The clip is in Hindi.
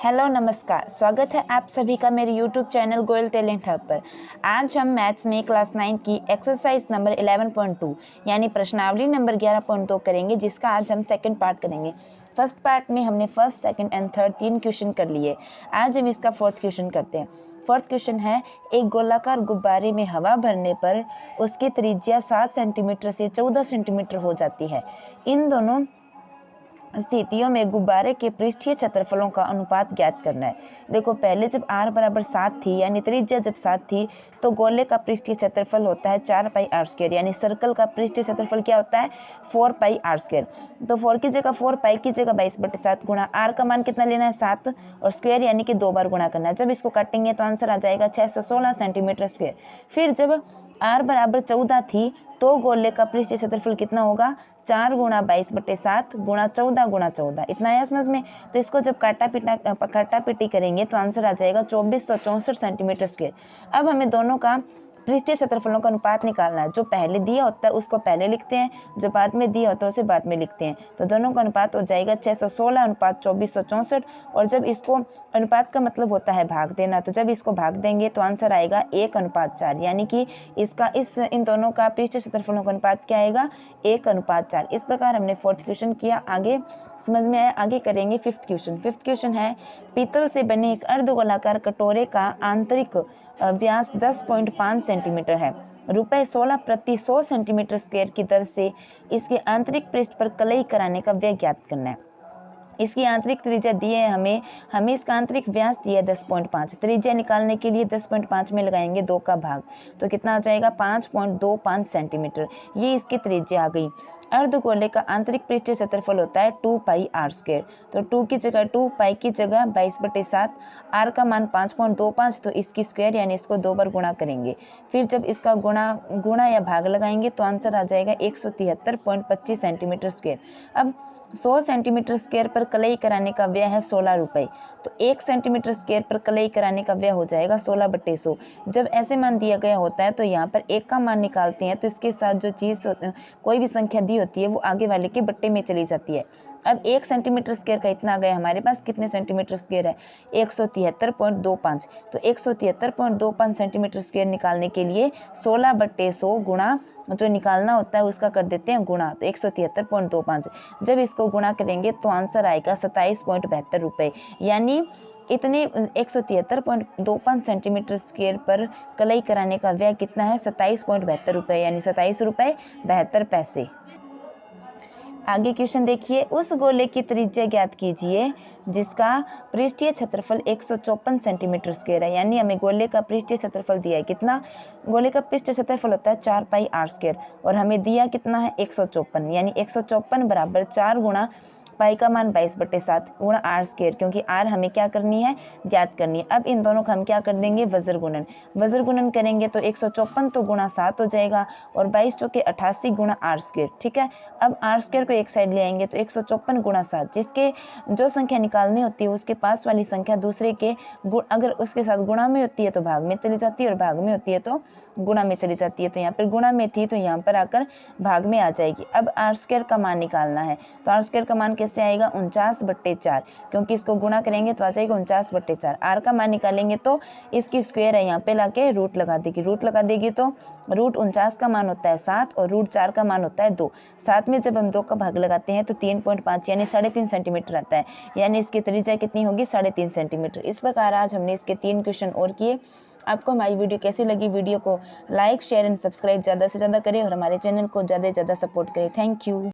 हेलो नमस्कार, स्वागत है आप सभी का मेरे YouTube channel Goyal talent hub पर। आज हम मैथ्स में क्लास 9 की एक्सरसाइज नंबर 11.2 यानी प्रश्नावली नंबर 11.2 करेंगे, जिसका आज हम सेकंड पार्ट करेंगे। फर्स्ट पार्ट में हमने first, second and third 3 question कर लिए। आज हम इसका फोर्थ क्वेश्चन करते हैं। फोर्थ क्वेश्चन है, एक गोलाकार गुब्बारे में हवा भरने पर उसकी त्रिज्या 7 सेंटीमीटर से 14 सेंटीमीटर हो जाती है। इन दोनों स्थितियों में गुब्बारे के पृष्ठीय क्षेत्रफलों का अनुपात ज्ञात करना है। देखो, पहले जब r बराबर 7 थी यानी त्रिज्या जब 7 थी तो गोले का पृष्ठीय क्षेत्रफल होता है 4 पाई r स्क्वायर, यानी सर्कल का पृष्ठीय क्षेत्रफल क्या होता है 4 पाई r स्क्वायर। तो 4 की जगह 4, पाई की जगह 22/7 गुणा r का मान कितना लेना है 7 और स्क्वायर यानी कि 2 बार गुणा करना है। जब इसको काटेंगे तो आंसर आ जाएगा 616 सेंटीमीटर स्क्वायर। फिर जब r बराबर 14 थी तो गोले का पृष्ठीय क्षेत्रफल कितना होगा 4 गुणा 22/7 गुणा 14 गुणा 14। इतना आया समझ में। तो इसको जब काटा पीटी करेंगे तो आंसर आ जाएगा 2464 सेंटीमीटर स्क्वायर। अब हमें दोनों का पृष्ठीय क्षेत्रफलों का अनुपात निकालना है। जो पहले दिया होता है उसको पहले लिखते हैं, जो बाद में दिया होता है उसे बाद में लिखते हैं। तो दोनों का अनुपात हो जाएगा 616 अनुपात 2464। और जब इसको, अनुपात का मतलब होता है भाग देना, तो जब इसको भाग देंगे तो आंसर आएगा 1:4, यानी कि इन दोनों का पृष्ठीय क्षेत्रफलों का अनुपात क्या आएगा 1:4। इस प्रकार हमने फोर्थ क्वेश्चन किया। आगे समझ में आया, आगे करेंगे फिफ्थ क्वेश्चन। फिफ्थ क्वेश्चन है, पीतल से बने एक अर्धगोलाकार कटोरे का आंतरिक व्यास 10.5 सेंटीमीटर है। रुपए 16 प्रति 100 सेंटीमीटर स्क्वायर की दर से इसके आंतरिक पृष्ठ पर कलई कराने का व्यय ज्ञात करना है। इसकी आंतरिक त्रिज्या दी है हमें इसका आंतरिक व्यास दिया है 10.5। त्रिज्या निकालने के लिए 10.5 में लगाएंगे 2 का भाग, तो कितना आ जाएगा 5.25 सेंटीमीटर। ये इसकी त्रिज्या आ गई। अर्धगोले का आंतरिक पृष्ठीय क्षेत्रफल होता है 2 पाई r स्क्वायर। तो 2 की जगह 2, पाई की जगह 22/7, r का मान 5.25, तो इसकी स्क्वायर यानी इसको 2 बार गुणा करेंगे। फिर जब इसका गुणा या भाग लगाएंगे तो आंसर आ जाएगा 173.25 सेंटीमीटर स्क्वायर। अब 100 सेंटीमीटर स्क्वायर पर कलई कराने का व्यय है 16 रुपये। तो 1 सेंटीमीटर स्क्वायर पर कलई कराने का व्यय हो जाएगा 16/100। जब ऐसे मान दिया गया होता है तो यहाँ पर 1 का मान निकालते हैं, तो इसके साथ जो चीज़ कोई भी संख्या दी होती है वो आगे वाले के बट्टे में चली जाती है। अब 1 सेंटीमीटर स्क्वायर का इतना आ गया, हमारे पास कितने सेंटीमीटर स्क्वायर है 173.25। तो 173.25 सेंटीमीटर स्क्वायर निकालने के लिए 16/100 गुणा, जो निकालना होता है उसका कर देते हैं गुणा, तो 173.25। जब इसको गुणा करेंगे तो आंसर आएगा 27.72 रुपये। यानी इतने 173.25 सेंटीमीटर स्क्वायर पर कलई कराने का व्यय कितना है 27.72 रुपये, यानी 27 रुपये 72 पैसे। आगे क्वेश्चन देखिए, उस गोले की त्रिज्या ज्ञात कीजिए जिसका पृष्ठीय क्षेत्रफल 154 सेंटीमीटर स्क्वायर है। यानी हमें गोले का पृष्ठीय क्षेत्रफल दिया है कितना, गोले का पृष्ठीय क्षेत्रफल होता है 4 पाई r स्क्वायर और हमें दिया कितना है 154, यानी 154 बराबर 4 गुणा पाई का मान 22/7 गुणा r स्क्वायर, क्योंकि r हमें क्या करनी है ज्ञात करनी है। अब इन दोनों का हम क्या कर देंगे वज्र गुणन करेंगे तो 154 तो गुणा 7 हो जाएगा और 22 चौके 88 गुणा r स्क्वायर। ठीक है, अब r स्क्वायर को एक साइड ले आएंगे तो 154 गुणा 7, जिसके जो संख्या निकालनी होती है उसके पास वाली संख्या दूसरे के अगर उसके साथ गुणा में होती है तो भाग में चली जाती है और भाग में होती है तो गुणा में चली जाती है। तो यहाँ पर गुणा में थी तो यहाँ पर आकर भाग में आ जाएगी। अब r स्क्वायर का मान निकालना है, तो r स्क्वायर का मान कैसे आएगा 49/4, क्योंकि इसको गुणा करेंगे तो आ जाएगा 49/4। r का मान निकालेंगे तो इसकी स्क्वायर है यहाँ पे लाके रूट लगा देगी तो रूट 49 का मान होता है 7 और रूट 4 का मान होता है 2। 7 में जब हम 2 का भाग लगाते हैं तो 3.5 यानी 3.5 सेंटीमीटर आता है, यानी इसकी त्रिज्या कितनी होगी 3.5 सेंटीमीटर। इस प्रकार आज हमने इसके 3 क्वेश्चन और किए। आपको हमारी वीडियो कैसी लगी, वीडियो को लाइक शेयर एंड सब्सक्राइब ज़्यादा से ज़्यादा करें और हमारे चैनल को ज़्यादा से ज़्यादा सपोर्ट करें। Thank you.